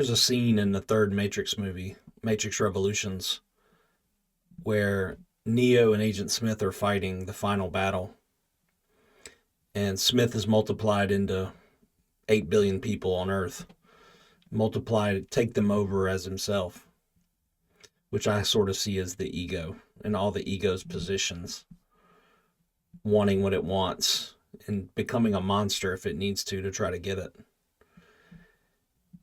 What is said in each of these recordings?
there's a scene in the third Matrix movie, Matrix Revolutions, where Neo and Agent Smith are fighting the final battle, and Smith is multiplied into 8 billion people on Earth, multiplied, take them over as himself, which I sort of see as the ego and all the ego's positions, wanting what it wants and becoming a monster if it needs to try to get it.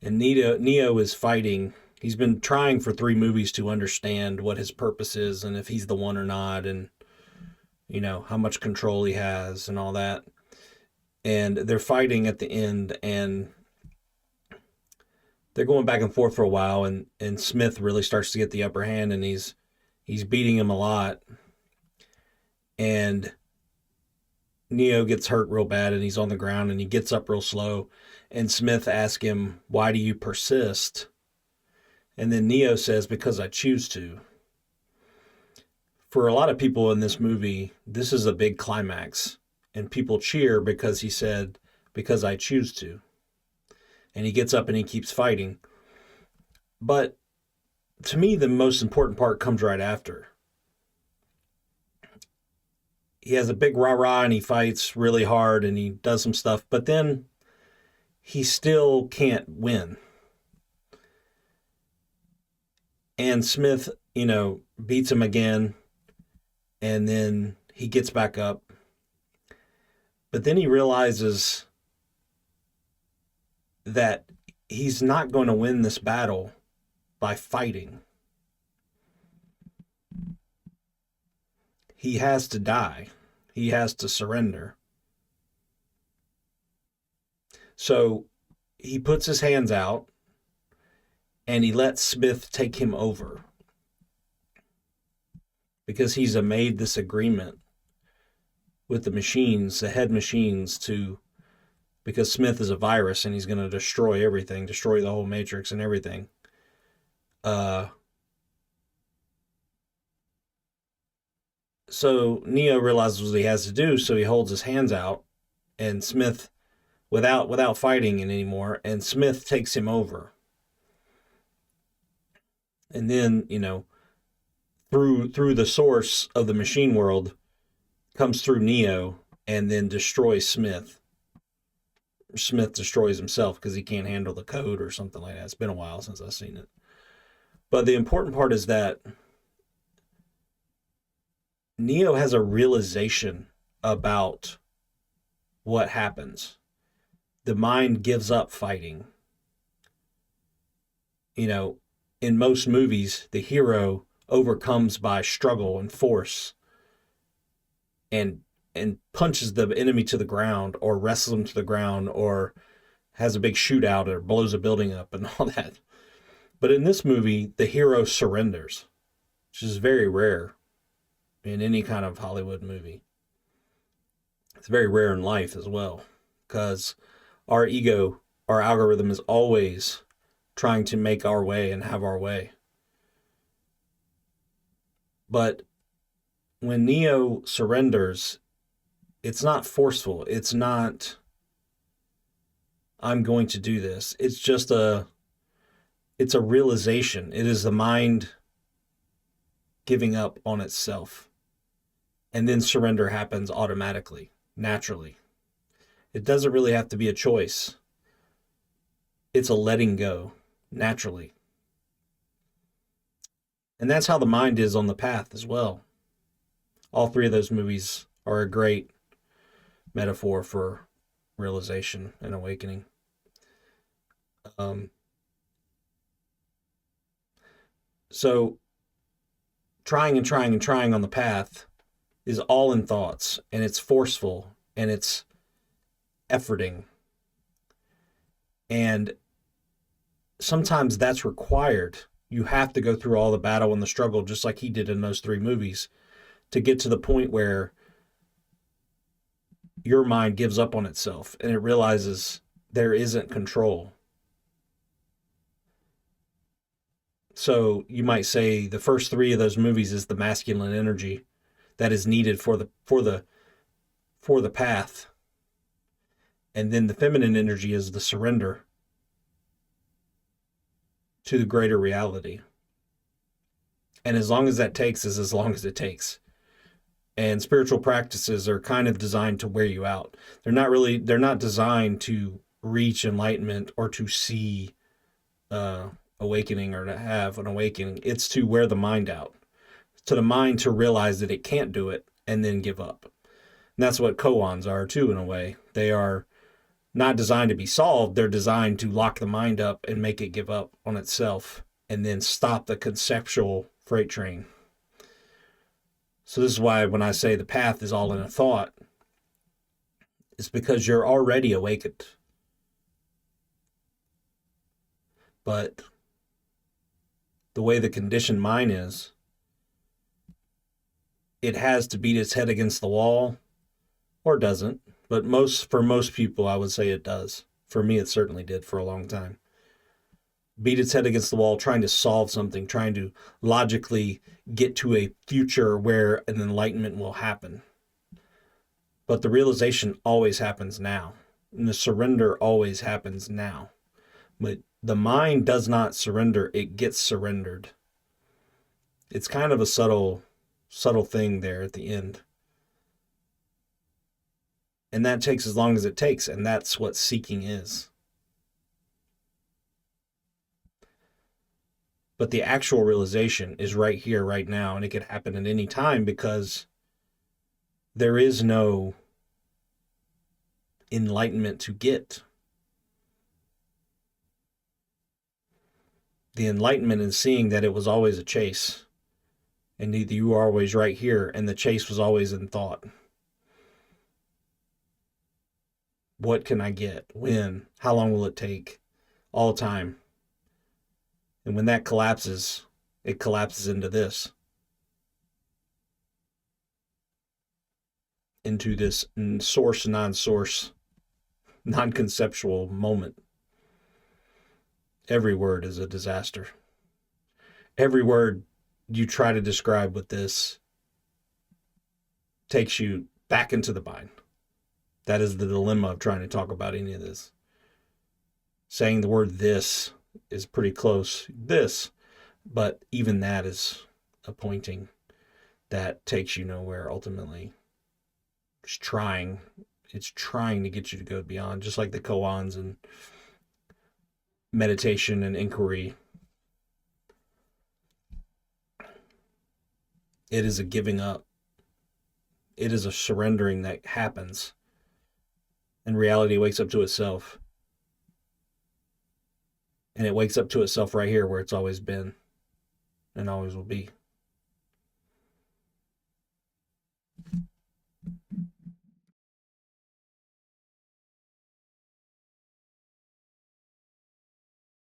And Neo is fighting. He's been trying for 3 movies to understand what his purpose is and if he's the one or not, and how much control he has and all that. And they're fighting at the end, and they're going back and forth for a while, and Smith really starts to get the upper hand, and he's beating him a lot. And Neo gets hurt real bad, and he's on the ground, and he gets up real slow. And Smith asks him, "Why do you persist?" And then Neo says, "Because I choose to." For a lot of people in this movie, this is a big climax, and people cheer because he said, "Because I choose to." And he gets up and he keeps fighting. But to me, the most important part comes right after. He has a big rah-rah and he fights really hard and he does some stuff, but then he still can't win. And Smith, beats him again, and then he gets back up. But then he realizes that he's not going to win this battle by fighting. He has to die. He has to surrender. So he puts his hands out and he lets Smith take him over, because he's made this agreement with the machines, the head machines, because Smith is a virus and he's going to destroy everything, destroy the whole Matrix and everything. So Neo realizes what he has to do, so he holds his hands out, and Smith, without fighting it anymore, and Smith takes him over. And then, through the source of the machine world, comes through Neo and then destroys Smith. Smith destroys himself because he can't handle the code or something like that. It's been a while since I've seen it. But the important part is that Neo has a realization about what happens. The mind gives up fighting. In most movies, the hero overcomes by struggle and force, and punches the enemy to the ground, or wrestles them to the ground, or has a big shootout, or blows a building up and all that. But in this movie, the hero surrenders, which is very rare in any kind of Hollywood movie. It's very rare in life as well, because our ego, our algorithm, is always trying to make our way and have our way. But when Neo surrenders, it's not forceful. It's not, "I'm going to do this." It's just it's a realization. It is the mind giving up on itself. And then surrender happens automatically, naturally. It doesn't really have to be a choice. It's a letting go, naturally. And that's how the mind is on the path as well. All 3 of those movies are a great metaphor for realization and awakening. So trying and trying and trying on the path is all in thoughts, and it's forceful, and it's efforting. And sometimes that's required. You have to go through all the battle and the struggle, just like he did in those 3 movies, to get to the point where your mind gives up on itself and it realizes there isn't control. So you might say the first 3 of those movies is the masculine energy that is needed for the path. And then the feminine energy is the surrender. to the greater reality. And as long as that takes is as long as it takes. And spiritual practices are kind of designed to wear you out. They're not designed to reach enlightenment or to see awakening or to have an awakening. It's to wear the mind out, to the mind to realize that it can't do it and then give up. And that's what koans are too, in a way. They are not designed to be solved. They're designed to lock the mind up and make it give up on itself and then stop the conceptual freight train. So this is why when I say the path is all in a thought, it's because you're already awakened. But the way the conditioned mind is, it has to beat its head against the wall, or doesn't. But for most people, I would say it does. For me, it certainly did for a long time. Beat its head against the wall, trying to solve something, trying to logically get to a future where an enlightenment will happen. But the realization always happens now. And the surrender always happens now. But the mind does not surrender, it gets surrendered. It's kind of a subtle thing there at the end. And that takes as long as it takes, and that's what seeking is. But the actual realization is right here, right now, and it could happen at any time because there is no enlightenment to get. The enlightenment is seeing that it was always a chase, and you are always right here, and the chase was always in thought. What can I get? When? How long will it take? All the time. And when that collapses, it collapses into this. Into this source, non-source, non-conceptual moment. Every word is a disaster. Every word you try to describe with this takes you back into the mind. That is the dilemma of trying to talk about any of this. Saying the word this is pretty close. This, but even that is a pointing that takes you nowhere ultimately. It's trying to get you to go beyond, just like the koans and meditation and inquiry. It is a giving up. It is a surrendering that happens. And reality wakes up to itself. And it wakes up to itself right here where it's always been and always will be.